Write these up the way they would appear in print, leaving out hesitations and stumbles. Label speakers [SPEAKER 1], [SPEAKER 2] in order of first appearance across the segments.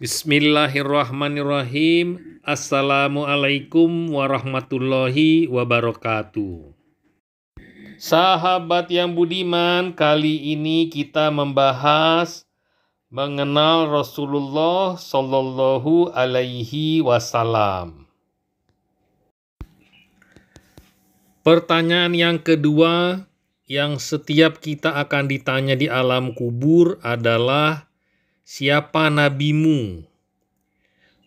[SPEAKER 1] Bismillahirrahmanirrahim. Assalamualaikum warahmatullahi wabarakatuh. Sahabat yang budiman, kali ini kita membahas mengenal Rasulullah Sallallahu Alaihi Wasallam. Pertanyaan yang kedua yang setiap kita akan ditanya di alam kubur adalah, siapa nabimu?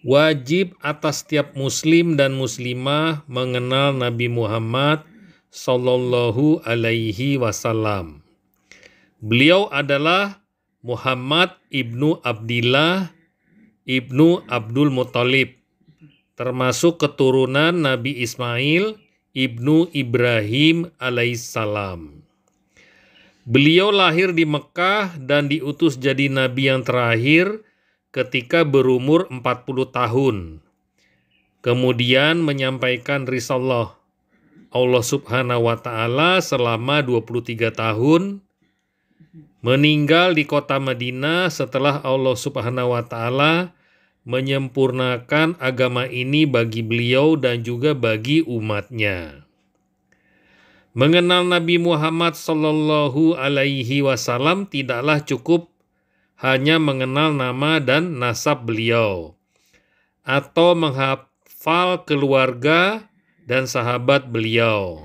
[SPEAKER 1] Wajib atas setiap muslim dan muslimah mengenal Nabi Muhammad Sallallahu Alaihi Wasallam. Beliau adalah Muhammad ibnu Abdillah ibnu Abdul Muttalib, termasuk keturunan Nabi Ismail ibnu Ibrahim alaihissalam. Beliau lahir di Mekah dan diutus jadi nabi yang terakhir ketika berumur 40 tahun. Kemudian menyampaikan risalah Allah Subhanahu wa Ta'ala selama 23 tahun. Meninggal di kota Madinah setelah Allah Subhanahu wa Ta'ala menyempurnakan agama ini bagi beliau dan juga bagi umatnya. Mengenal Nabi Muhammad Sallallahu Alaihi Wasallam tidaklah cukup hanya mengenal nama dan nasab beliau, atau menghafal keluarga dan sahabat beliau.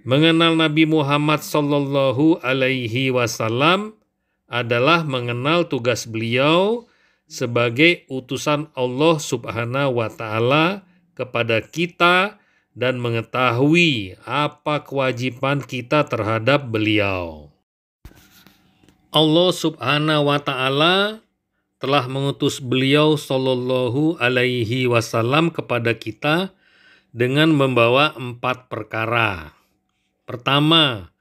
[SPEAKER 1] Mengenal Nabi Muhammad Sallallahu Alaihi Wasallam adalah mengenal tugas beliau sebagai utusan Allah Subhanahu wa Ta'ala kepada kita dan mengetahui apa kewajiban kita terhadap beliau. Allah Subhanahu wa Ta'ala telah mengutus beliau Sallallahu Alaihi Wasallam kepada kita dengan membawa 4 perkara. Pertama,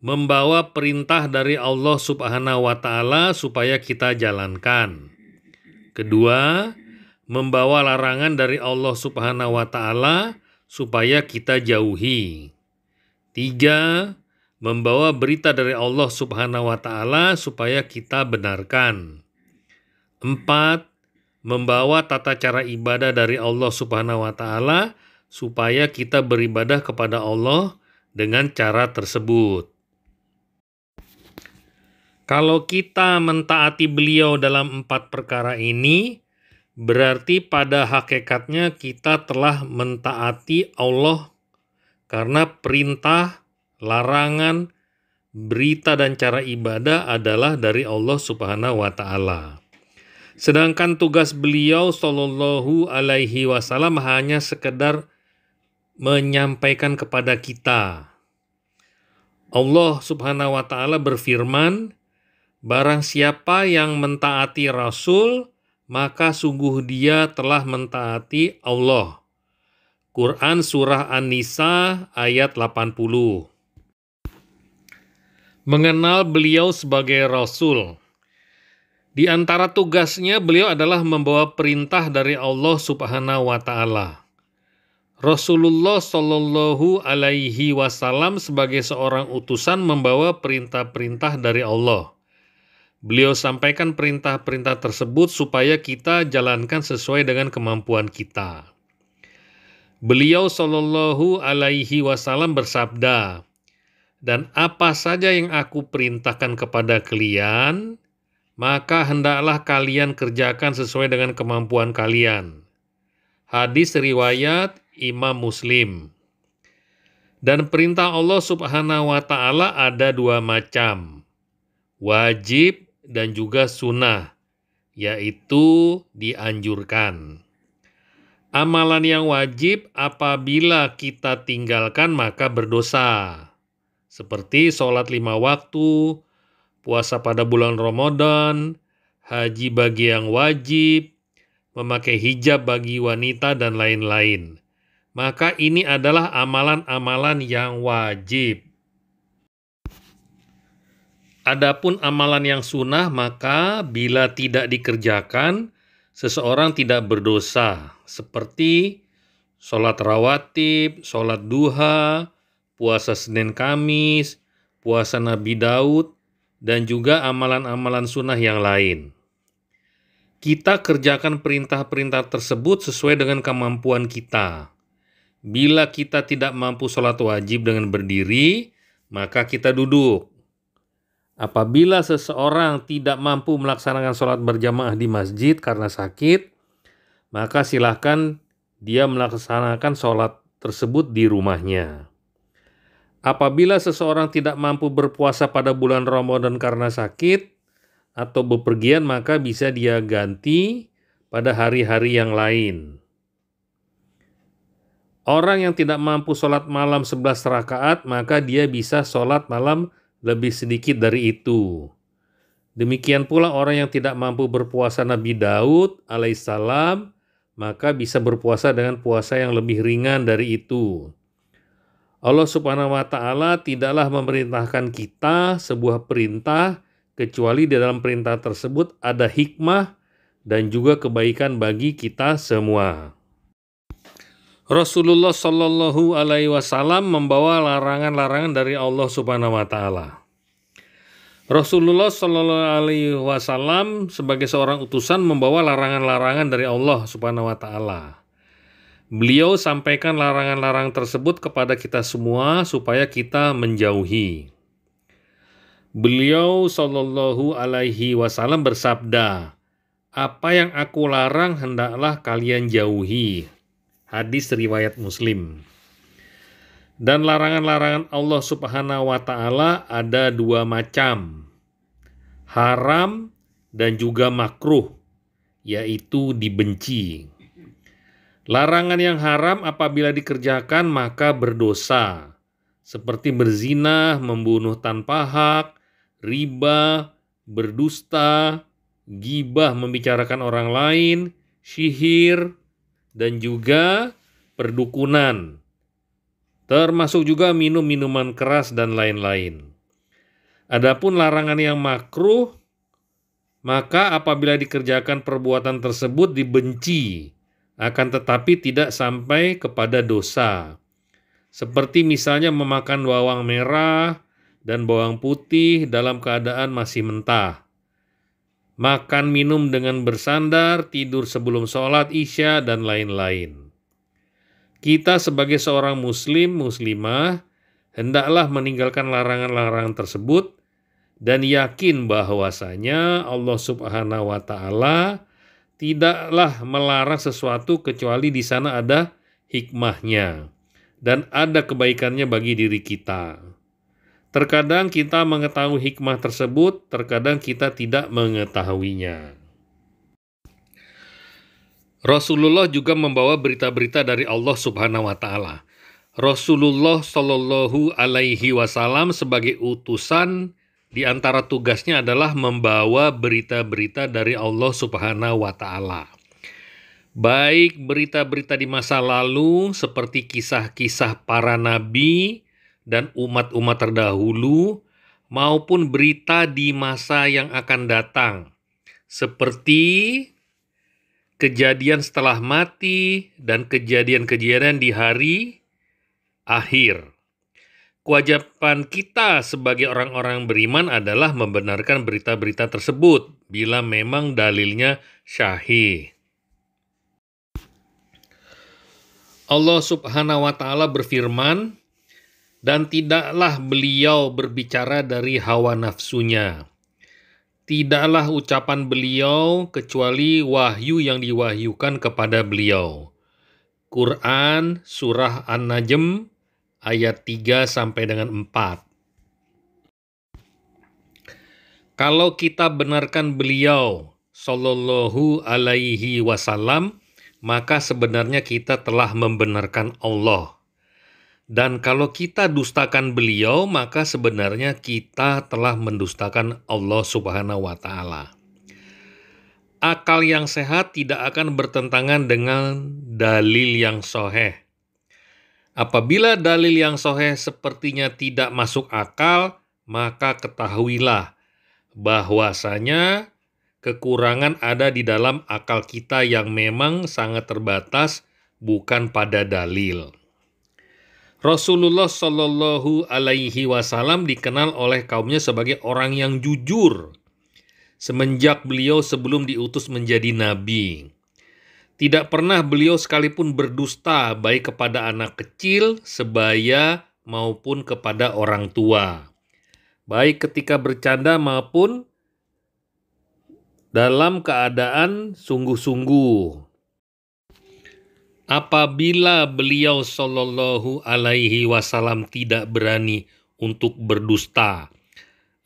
[SPEAKER 1] membawa perintah dari Allah Subhanahu wa Ta'ala supaya kita jalankan. Kedua, membawa larangan dari Allah Subhanahu wa Ta'ala supaya kita jauhi. 3, membawa berita dari Allah Subhanahu wa Ta'ala supaya kita benarkan. 4, membawa tata cara ibadah dari Allah Subhanahu wa Ta'ala supaya kita beribadah kepada Allah dengan cara tersebut. Kalau kita mentaati beliau dalam 4 perkara ini, berarti pada hakikatnya kita telah mentaati Allah, karena perintah, larangan, berita dan cara ibadah adalah dari Allah Subhanahu wa Ta'ala. Sedangkan tugas beliau Sallallahu Alaihi Wasallam hanya sekedar menyampaikan kepada kita. Allah Subhanahu wa Ta'ala berfirman, barang siapa yang mentaati Rasul, maka sungguh dia telah mentaati Allah. Quran Surah An-Nisa ayat 80. Mengenal beliau sebagai Rasul. Di antara tugasnya beliau adalah membawa perintah dari Allah Subhanahu wa Ta'ala. Rasulullah Sallallahu Alaihi Wasallam sebagai seorang utusan membawa perintah-perintah dari Allah. Beliau sampaikan perintah-perintah tersebut supaya kita jalankan sesuai dengan kemampuan kita. Beliau Sallallahu Alaihi Wasallam bersabda, dan apa saja yang aku perintahkan kepada kalian, maka hendaklah kalian kerjakan sesuai dengan kemampuan kalian. Hadis riwayat Imam Muslim. Dan perintah Allah Subhanahu wa Ta'ala ada 2 macam, wajib dan juga sunnah, yaitu dianjurkan. Amalan yang wajib apabila kita tinggalkan maka berdosa, seperti sholat 5 waktu, puasa pada bulan Ramadan, haji bagi yang wajib, memakai hijab bagi wanita, dan lain-lain. Maka ini adalah amalan-amalan yang wajib. Adapun amalan yang sunnah, maka bila tidak dikerjakan, seseorang tidak berdosa, seperti sholat rawatib, sholat duha, puasa Senin Kamis, puasa Nabi Daud, dan juga amalan-amalan sunnah yang lain. Kita kerjakan perintah-perintah tersebut sesuai dengan kemampuan kita. Bila kita tidak mampu sholat wajib dengan berdiri, maka kita duduk. Apabila seseorang tidak mampu melaksanakan sholat berjamaah di masjid karena sakit, maka silahkan dia melaksanakan sholat tersebut di rumahnya. Apabila seseorang tidak mampu berpuasa pada bulan Ramadan karena sakit atau bepergian, maka bisa dia ganti pada hari-hari yang lain. Orang yang tidak mampu sholat malam 11 rakaat, maka dia bisa sholat malam lebih sedikit dari itu. Demikian pula orang yang tidak mampu berpuasa Nabi Daud alaihissalam, maka bisa berpuasa dengan puasa yang lebih ringan dari itu. Allah Subhanahu wa Ta'ala tidaklah memerintahkan kita sebuah perintah kecuali di dalam perintah tersebut ada hikmah dan juga kebaikan bagi kita semua. Rasulullah Shallallahu Alaihi Wasallam membawa larangan-larangan dari Allah Subhanahu wa Ta'ala. Rasulullah Shallallahu Alaihi Wasallam sebagai seorang utusan membawa larangan-larangan dari Allah Subhanahu wa Ta'ala. Beliau sampaikan larangan-larangan tersebut kepada kita semua supaya kita menjauhi. Beliau Shallallahu Alaihi Wasallam bersabda, "Apa yang aku larang hendaklah kalian jauhi." Hadis riwayat Muslim. Dan larangan-larangan Allah Subhanahu wa Ta'ala ada dua macam, haram dan juga makruh, yaitu dibenci. Larangan yang haram apabila dikerjakan maka berdosa, seperti berzina, membunuh tanpa hak, riba, berdusta, gibah membicarakan orang lain, sihir, dan juga perdukunan. Termasuk juga minum minuman keras dan lain-lain. Adapun larangan yang makruh, maka apabila dikerjakan perbuatan tersebut dibenci, akan tetapi tidak sampai kepada dosa. Seperti misalnya memakan bawang merah dan bawang putih dalam keadaan masih mentah. Makan minum dengan bersandar, tidur sebelum sholat isya, dan lain-lain. Kita sebagai seorang muslimah, hendaklah meninggalkan larangan-larangan tersebut dan yakin bahwasanya Allah Subhanahu wa Ta'ala tidaklah melarang sesuatu kecuali di sana ada hikmahnya dan ada kebaikannya bagi diri kita. Terkadang kita mengetahui hikmah tersebut, terkadang kita tidak mengetahuinya. Rasulullah juga membawa berita-berita dari Allah Subhanahu wa Ta'ala. Rasulullah Shallallahu Alaihi Wasallam sebagai utusan di antara tugasnya adalah membawa berita-berita dari Allah Subhanahu wa Ta'ala. Baik berita-berita di masa lalu seperti kisah-kisah para nabi dan umat-umat terdahulu, maupun berita di masa yang akan datang, seperti kejadian setelah mati dan kejadian-kejadian di hari akhir. Kewajiban kita sebagai orang-orang beriman adalah membenarkan berita-berita tersebut bila memang dalilnya syahih. Allah Subhanahu wa Ta'ala berfirman, dan tidaklah beliau berbicara dari hawa nafsunya. Tidaklah ucapan beliau kecuali wahyu yang diwahyukan kepada beliau. Quran Surah An-Najm ayat 3 sampai dengan 4. Kalau kita benarkan beliau Shallallahu Alaihi Wasallam, maka sebenarnya kita telah membenarkan Allah. Dan kalau kita dustakan beliau, maka sebenarnya kita telah mendustakan Allah Subhanahu wa Ta'ala. Akal yang sehat tidak akan bertentangan dengan dalil yang sahih. Apabila dalil yang sahih sepertinya tidak masuk akal, maka ketahuilah bahwasanya kekurangan ada di dalam akal kita yang memang sangat terbatas, bukan pada dalil. Rasulullah Shallallahu Alaihi Wasallam dikenal oleh kaumnya sebagai orang yang jujur, semenjak beliau sebelum diutus menjadi nabi. Tidak pernah beliau sekalipun berdusta baik kepada anak kecil, sebaya maupun kepada orang tua, baik ketika bercanda maupun dalam keadaan sungguh-sungguh. Apabila beliau Shallallahu Alaihi Wasallam tidak berani untuk berdusta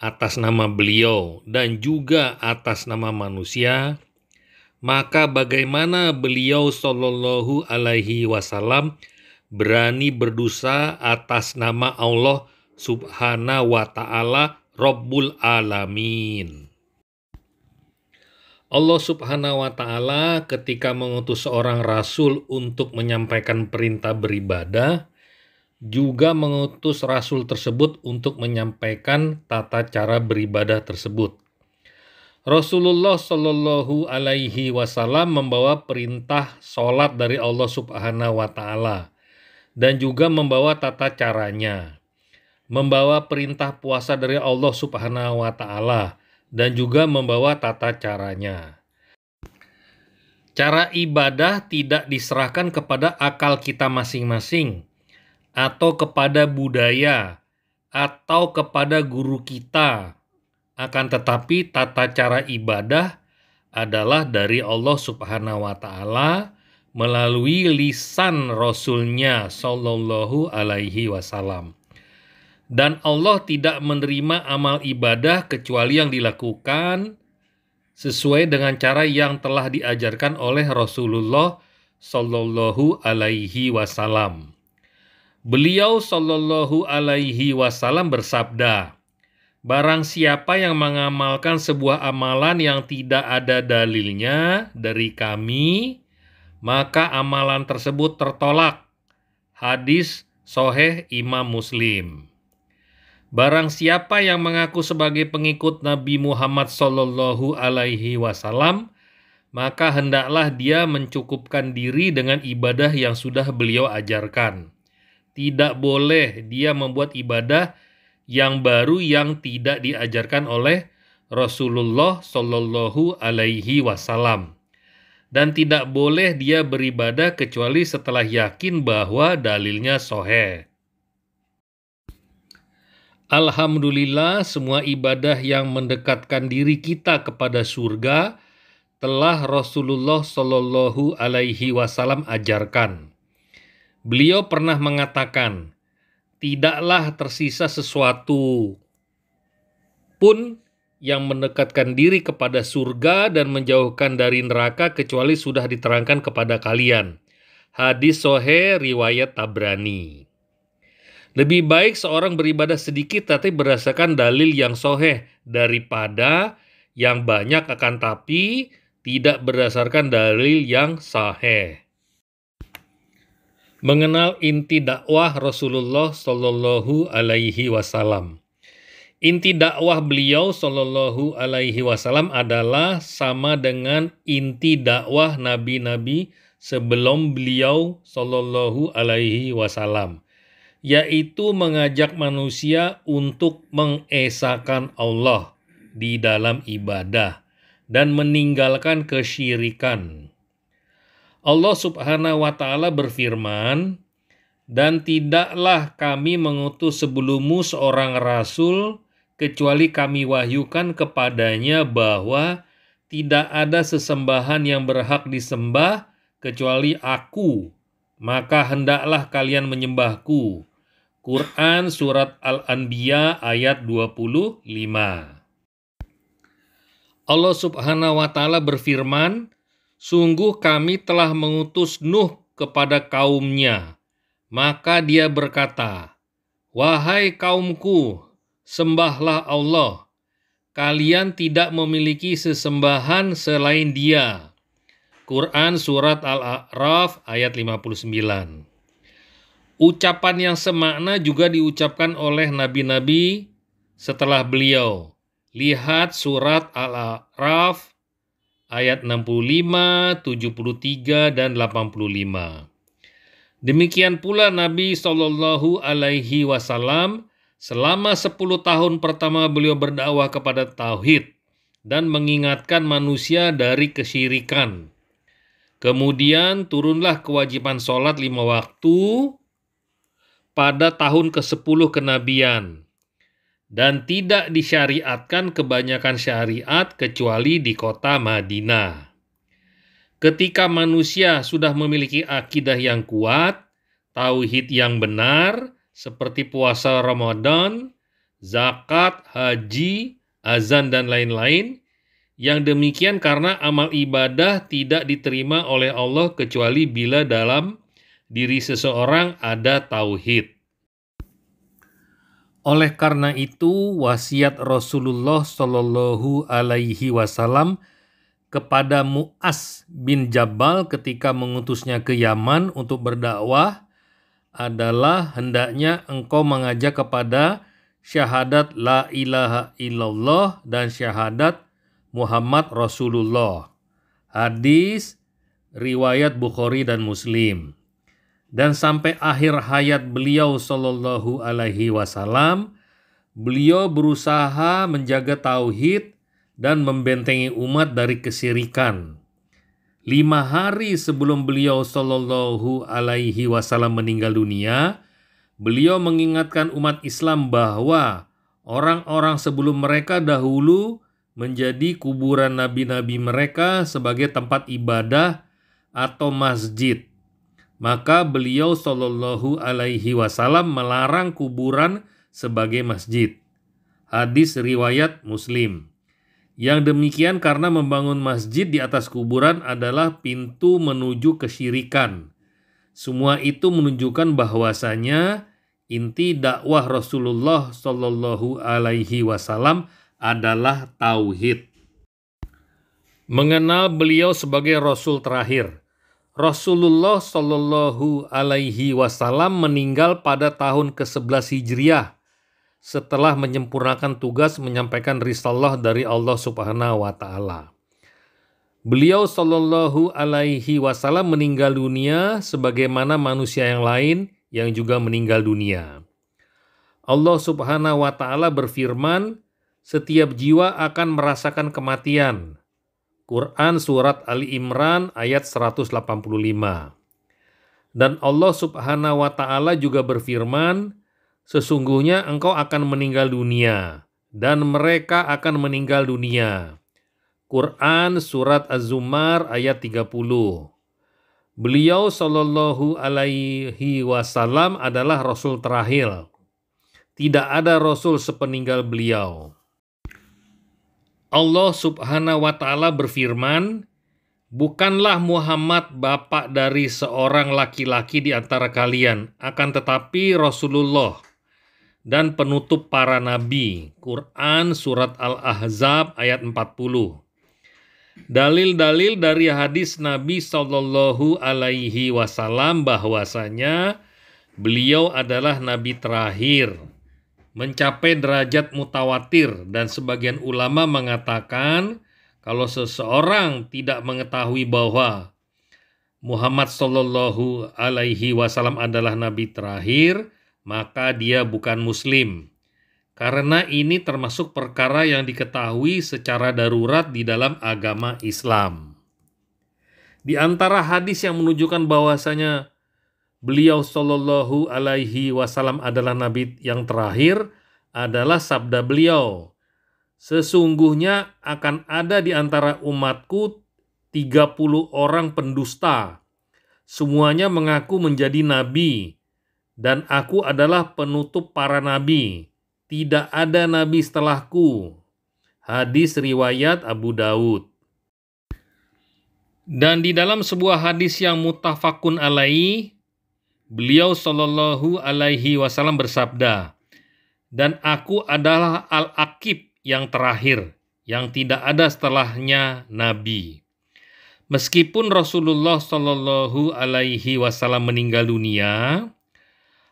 [SPEAKER 1] atas nama beliau dan juga atas nama manusia, maka bagaimana beliau Shallallahu Alaihi Wasallam berani berdosa atas nama Allah Subhanahu wa Ta'ala Rabbul Alamin. Allah Subhanahu wa Ta'ala ketika mengutus seorang rasul untuk menyampaikan perintah beribadah, juga mengutus rasul tersebut untuk menyampaikan tata cara beribadah tersebut. Rasulullah Shallallahu Alaihi Wasallam membawa perintah sholat dari Allah Subhanahu wa Ta'ala dan juga membawa tata caranya, membawa perintah puasa dari Allah Subhanahu wa Ta'ala dan juga membawa tata caranya. Cara ibadah tidak diserahkan kepada akal kita masing-masing atau kepada budaya atau kepada guru kita. Akan tetapi tata cara ibadah adalah dari Allah Subhanahu wa Ta'ala melalui lisan Rasulnya Shallallahu Alaihi Wasallam. Dan Allah tidak menerima amal ibadah kecuali yang dilakukan sesuai dengan cara yang telah diajarkan oleh Rasulullah Shallallahu Alaihi Wasallam. Beliau Shallallahu Alaihi Wasallam bersabda, "Barang siapa yang mengamalkan sebuah amalan yang tidak ada dalilnya dari kami, maka amalan tersebut tertolak." Hadis Sahih Imam Muslim. Barang siapa yang mengaku sebagai pengikut Nabi Muhammad Shallallahu Alaihi Wasallam, maka hendaklah dia mencukupkan diri dengan ibadah yang sudah beliau ajarkan. Tidak boleh dia membuat ibadah yang baru yang tidak diajarkan oleh Rasulullah Shallallahu Alaihi Wasallam, dan tidak boleh dia beribadah kecuali setelah yakin bahwa dalilnya sahih. Alhamdulillah, semua ibadah yang mendekatkan diri kita kepada surga telah Rasulullah Shallallahu Alaihi Wasallam ajarkan. Beliau pernah mengatakan, "Tidaklah tersisa sesuatu pun yang mendekatkan diri kepada surga dan menjauhkan dari neraka kecuali sudah diterangkan kepada kalian." Hadis Sahih riwayat Tabrani. Lebih baik seorang beribadah sedikit tapi berdasarkan dalil yang sahih daripada yang banyak akan tapi tidak berdasarkan dalil yang sahih. Mengenal inti dakwah Rasulullah Shallallahu Alaihi Wasallam. Inti dakwah beliau Shallallahu Alaihi Wasallam adalah sama dengan inti dakwah nabi-nabi sebelum beliau Shallallahu Alaihi Wasallam, yaitu mengajak manusia untuk mengesahkan Allah di dalam ibadah dan meninggalkan kesyirikan. Allah Subhanahu wa Ta'ala berfirman, "Dan tidaklah kami mengutus sebelummu seorang rasul kecuali kami wahyukan kepadanya bahwa tidak ada sesembahan yang berhak disembah kecuali Aku, maka hendaklah kalian menyembahku." Quran Surat Al-Anbiya ayat 25. Allah Subhanahu wa Ta'ala berfirman, "Sungguh kami telah mengutus Nuh kepada kaumnya, maka dia berkata, 'Wahai kaumku, sembahlah Allah. Kalian tidak memiliki sesembahan selain Dia.'" Quran Surat Al-A'raf ayat 59. Ucapan yang semakna juga diucapkan oleh nabi-nabi setelah beliau. Lihat Surat Al-A'raf ayat 65, 73, dan 85. Demikian pula Nabi Shallallahu Alaihi Wasallam selama 10 tahun pertama beliau berdakwah kepada tauhid, dan mengingatkan manusia dari kesyirikan. Kemudian turunlah kewajiban sholat 5 waktu pada tahun ke-10 kenabian, dan tidak disyariatkan kebanyakan syariat kecuali di kota Madinah. Ketika manusia sudah memiliki akidah yang kuat, tauhid yang benar, seperti puasa Ramadan, zakat, haji, azan, dan lain-lain, yang demikian karena amal ibadah tidak diterima oleh Allah kecuali bila dalam diri seseorang ada tauhid. Oleh karena itu, wasiat Rasulullah Shallallahu Alaihi Wasallam kepada Mu'az bin Jabal ketika mengutusnya ke Yaman untuk berdakwah adalah hendaknya engkau mengajak kepada syahadat la ilaha illallah dan syahadat Muhammad Rasulullah. Hadis riwayat Bukhari dan Muslim. Dan sampai akhir hayat beliau Shallallahu Alaihi Wasallam, beliau berusaha menjaga tauhid dan membentengi umat dari kesyirikan. 5 hari sebelum beliau Shallallahu Alaihi Wasallam meninggal dunia, beliau mengingatkan umat Islam bahwa orang-orang sebelum mereka dahulu menjadi kuburan nabi-nabi mereka sebagai tempat ibadah atau masjid. Maka beliau Shallallahu Alaihi Wasallam melarang kuburan sebagai masjid. Hadis riwayat Muslim. Yang demikian karena membangun masjid di atas kuburan adalah pintu menuju kesyirikan. Semua itu menunjukkan bahwasanya inti dakwah Rasulullah Shallallahu Alaihi Wasallam adalah tauhid. Mengenal beliau sebagai Rasul terakhir. Rasulullah Shallallahu Alaihi Wasallam meninggal pada tahun ke-11 Hijriah. Setelah menyempurnakan tugas menyampaikan risalah dari Allah Subhanahu wa Ta'ala. Beliau Shallallahu Alaihi Wasallam meninggal dunia sebagaimana manusia yang lain yang juga meninggal dunia. Allah Subhanahu wa Ta'ala berfirman, setiap jiwa akan merasakan kematian. Quran Surat Ali Imran ayat 185. Dan Allah Subhanahu wa Ta'ala juga berfirman, sesungguhnya engkau akan meninggal dunia, dan mereka akan meninggal dunia. Quran Surat Az-Zumar ayat 30. Beliau Shallallahu Alaihi Wasallam adalah Rasul terakhir. Tidak ada Rasul sepeninggal beliau. Allah Subhanahu wa Ta'ala berfirman, bukanlah Muhammad bapak dari seorang laki-laki di antara kalian, akan tetapi Rasulullah dan penutup para nabi. Quran Surat Al-Ahzab ayat 40. Dalil-dalil dari hadis Nabi Shallallahu Alaihi Wasallam bahwasanya beliau adalah nabi terakhir, mencapai derajat mutawatir, dan sebagian ulama mengatakan kalau seseorang tidak mengetahui bahwa Muhammad Shallallahu Alaihi Wasallam adalah nabi terakhir, maka dia bukan muslim. Karena ini termasuk perkara yang diketahui secara darurat di dalam agama Islam. Di antara hadis yang menunjukkan bahwasanya beliau Shallallahu Alaihi Wasallam adalah nabi yang terakhir adalah sabda beliau, sesungguhnya akan ada di antara umatku 30 orang pendusta. Semuanya mengaku menjadi nabi, dan aku adalah penutup para nabi. Tidak ada nabi setelahku. Hadis riwayat Abu Daud. Dan di dalam sebuah hadis yang muttafaqun alaih, beliau Shallallahu Alaihi Wasallam bersabda, dan aku adalah Al-Aqib yang terakhir, yang tidak ada setelahnya nabi. Meskipun Rasulullah Shallallahu Alaihi Wasallam meninggal dunia,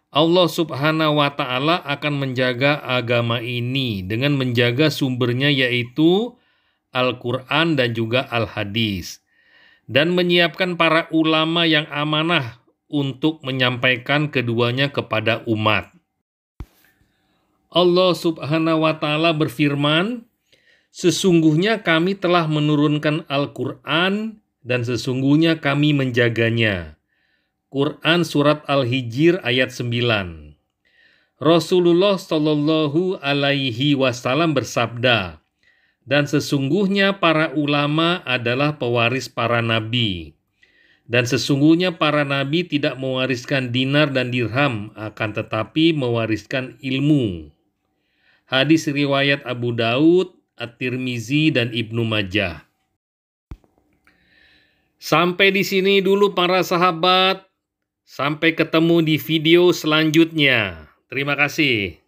[SPEAKER 1] Allah Subhanahu wa Ta'ala akan menjaga agama ini dengan menjaga sumbernya, yaitu Al-Quran dan juga Al-Hadis, dan menyiapkan para ulama yang amanah untuk menyampaikan keduanya kepada umat. Allah Subhanahu wa Ta'ala berfirman, Sesungguhnya kami telah menurunkan Al-Quran dan sesungguhnya kami menjaganya. Quran Surat Al-Hijr ayat 9. Rasulullah Shallallahu Alaihi Wasallam bersabda, dan sesungguhnya para ulama adalah pewaris para nabi. Dan sesungguhnya para nabi tidak mewariskan dinar dan dirham, akan tetapi mewariskan ilmu. Hadis riwayat Abu Daud, At-Tirmizi, dan Ibnu Majah. Sampai di sini dulu para sahabat. Sampai ketemu di video selanjutnya. Terima kasih.